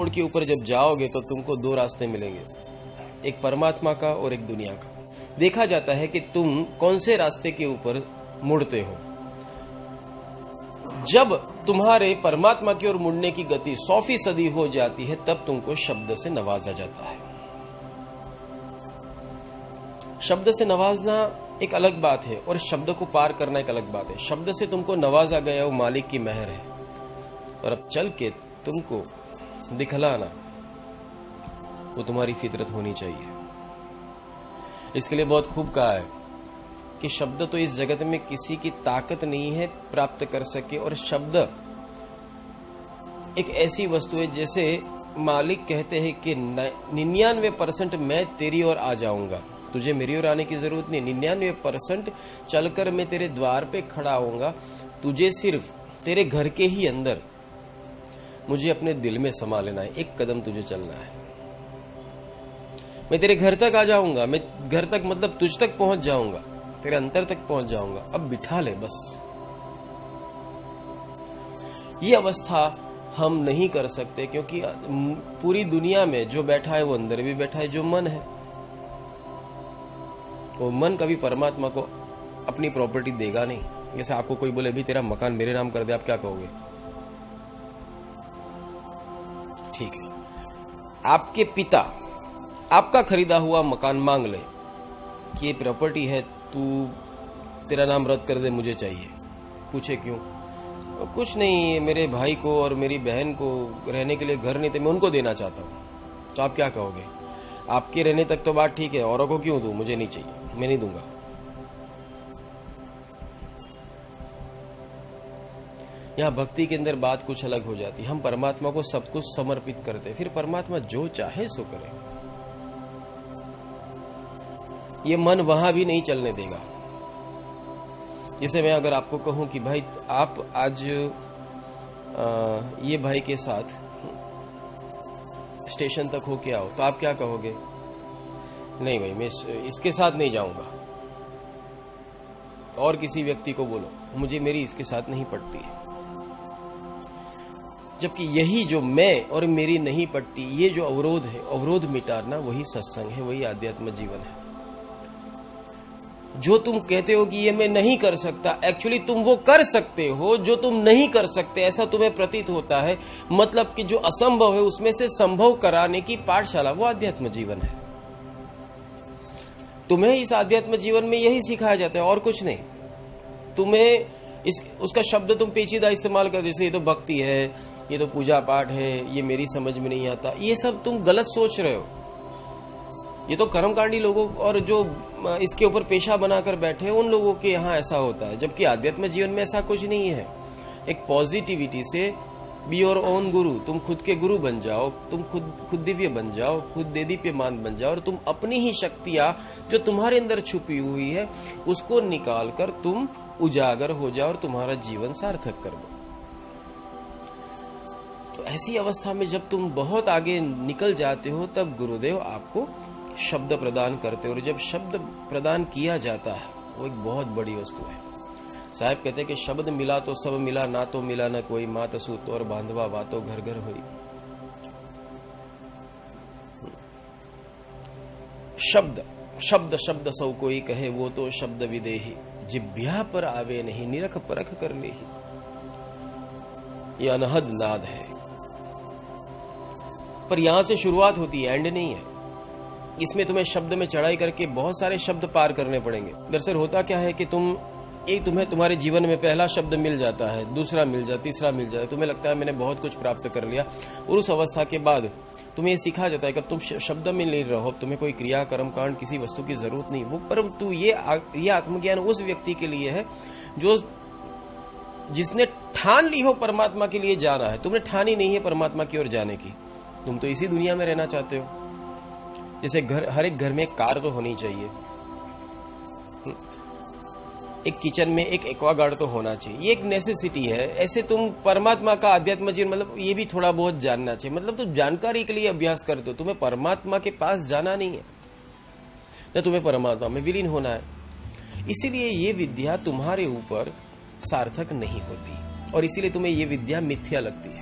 मोड़ के ऊपर जब जाओगे तो तुमको दो रास्ते मिलेंगे, एक परमात्मा का और एक दुनिया का। देखा जाता है कि तुम कौन से रास्ते के ऊपर मुड़ते हो। जब तुम्हारे परमात्मा की ओर मुड़ने की गति 100% हो जाती है, तब तुमको शब्द से नवाजा जाता है। शब्द से नवाजना एक अलग बात है और शब्द को पार करना एक अलग बात है। शब्द से तुमको नवाजा गया वो मालिक की मेहर है, और अब चल के तुमको दिखलाना वो तुम्हारी फितरत होनी चाहिए। इसके लिए बहुत खूब कहा है कि शब्द तो इस जगत में किसी की ताकत नहीं है प्राप्त कर सके, और शब्द एक ऐसी वस्तु है जैसे मालिक कहते हैं कि 99% मैं तेरी ओर आ जाऊंगा, तुझे मेरी ओर आने की जरूरत नहीं। 99% चलकर मैं तेरे द्वार पे खड़ा होऊंगा, तुझे सिर्फ तेरे घर के ही अंदर मुझे अपने दिल में समा लेना है, एक कदम तुझे चलना है। मैं तेरे घर तक आ जाऊंगा, मैं घर तक मतलब तुझ तक पहुंच जाऊंगा, तेरे अंतर तक पहुंच जाऊंगा, अब बिठा ले बस। ये अवस्था हम नहीं कर सकते, क्योंकि पूरी दुनिया में जो बैठा है वो अंदर भी बैठा है, जो मन है वो मन कभी परमात्मा को अपनी प्रॉपर्टी देगा नहीं। जैसे आपको कोई बोले भी तेरा मकान मेरे नाम कर दे, आप क्या कहोगे? ठीक है, आपके पिता आपका खरीदा हुआ मकान मांग ले कि ये प्रॉपर्टी है, तू तेरा नाम रद्द कर दे, मुझे चाहिए। पूछे क्यों? कुछ नहीं, मेरे भाई को और मेरी बहन को रहने के लिए घर नहीं थे, मैं उनको देना चाहता हूं। तो आप क्या कहोगे? आपके रहने तक तो बात ठीक है, औरों को क्यों दूं? मुझे नहीं चाहिए, मैं नहीं दूंगा। यहां भक्ति के अंदर बात कुछ अलग हो जाती है। हम परमात्मा को सब कुछ समर्पित करते, फिर परमात्मा जो चाहे सो करे। ये मन वहां भी नहीं चलने देगा। जैसे मैं अगर आपको कहूं कि भाई आप आज ये भाई के साथ स्टेशन तक होके आओ, तो आप क्या कहोगे? नहीं भाई, मैं इसके साथ नहीं जाऊंगा। और किसी व्यक्ति को बोलो, मुझे मेरी इसके साथ नहीं पटती है। जबकि यही जो मैं और मेरी नहीं पटती, ये जो अवरोध है, अवरोध मिटाना वही सत्संग है, वही आध्यात्म जीवन है। जो तुम कहते हो कि ये मैं नहीं कर सकता, एक्चुअली तुम वो कर सकते हो जो तुम नहीं कर सकते, ऐसा तुम्हें प्रतीत होता है। मतलब कि जो असंभव है उसमें से संभव कराने की पाठशाला वो आध्यात्म जीवन है। तुम्हें इस आध्यात्म जीवन में यही सिखाया जाता है और कुछ नहीं। तुम्हें उसका शब्द तुम पेचीदा इस्तेमाल कर, जैसे ये तो भक्ति है, ये तो पूजा पाठ है, ये मेरी समझ में नहीं आता, ये सब तुम गलत सोच रहे हो। ये तो कर्मकांडी लोगों और जो इसके ऊपर पेशा बनाकर बैठे उन लोगों के यहाँ ऐसा होता है, जबकि आध्यात्म जीवन में ऐसा कुछ नहीं है। एक पॉजिटिविटी से बी योर ओन गुरु, तुम खुद के गुरु बन जाओ, तुम खुद दिव्य बन जाओ, खुद देदीप्यमान बन जाओ, और तुम अपनी ही शक्तियां जो तुम्हारे अंदर छुपी हुई है उसको निकालकर तुम उजागर हो जाओ और तुम्हारा जीवन सार्थक कर दो। तो ऐसी अवस्था में जब तुम बहुत आगे निकल जाते हो, तब गुरुदेव आपको शब्द प्रदान करते हो, और जब शब्द प्रदान किया जाता है वो एक बहुत बड़ी वस्तु है। साहब कहते हैं कि शब्द मिला तो सब मिला, ना तो मिला न कोई, मात सूत और बांधवा बातों घर घर हुई। शब्द शब्द शब्द सौ कोई कहे, वो तो शब्द विदेही, जिब्या पर आवे नहीं, निरख परख कर ले ही। ये अनहद नाद है, पर यहां से शुरुआत होती है, एंड नहीं है। इसमें तुम्हें शब्द में चढ़ाई करके बहुत सारे शब्द पार करने पड़ेंगे। दरअसल होता क्या है कि तुम्हें तुम्हारे जीवन में पहला शब्द मिल जाता है, दूसरा मिल जाता, तीसरा मिल जाता है, तुम्हें लगता है मैंने बहुत कुछ प्राप्त कर लिया, और उस अवस्था के बाद तुम्हें सिखा जाता है कि तुम शब्द में नहीं रहो, तुम्हें कोई क्रिया कर्म कांड किसी वस्तु की जरूरत नहीं। वो परंतु ये आत्मज्ञान उस व्यक्ति के लिए है जिसने ठान ली हो परमात्मा के लिए जाना है। तुमने ठानी नहीं है परमात्मा की ओर जाने की, तुम तो इसी दुनिया में रहना चाहते हो। जैसे हर एक घर में एक कार तो होनी चाहिए, एक किचन में एक एक्वागार्ड तो होना चाहिए, ये एक नेसेसिटी है। ऐसे तुम परमात्मा का आध्यात्म जीवन मतलब ये भी थोड़ा बहुत जानना चाहिए। मतलब तुम जानकारी के लिए अभ्यास करते हो, तुम्हें परमात्मा के पास जाना नहीं है, न तुम्हें परमात्मा में विलीन होना है। इसीलिए ये विद्या तुम्हारे ऊपर सार्थक नहीं होती, और इसीलिए तुम्हें ये विद्या मिथ्या लगती है।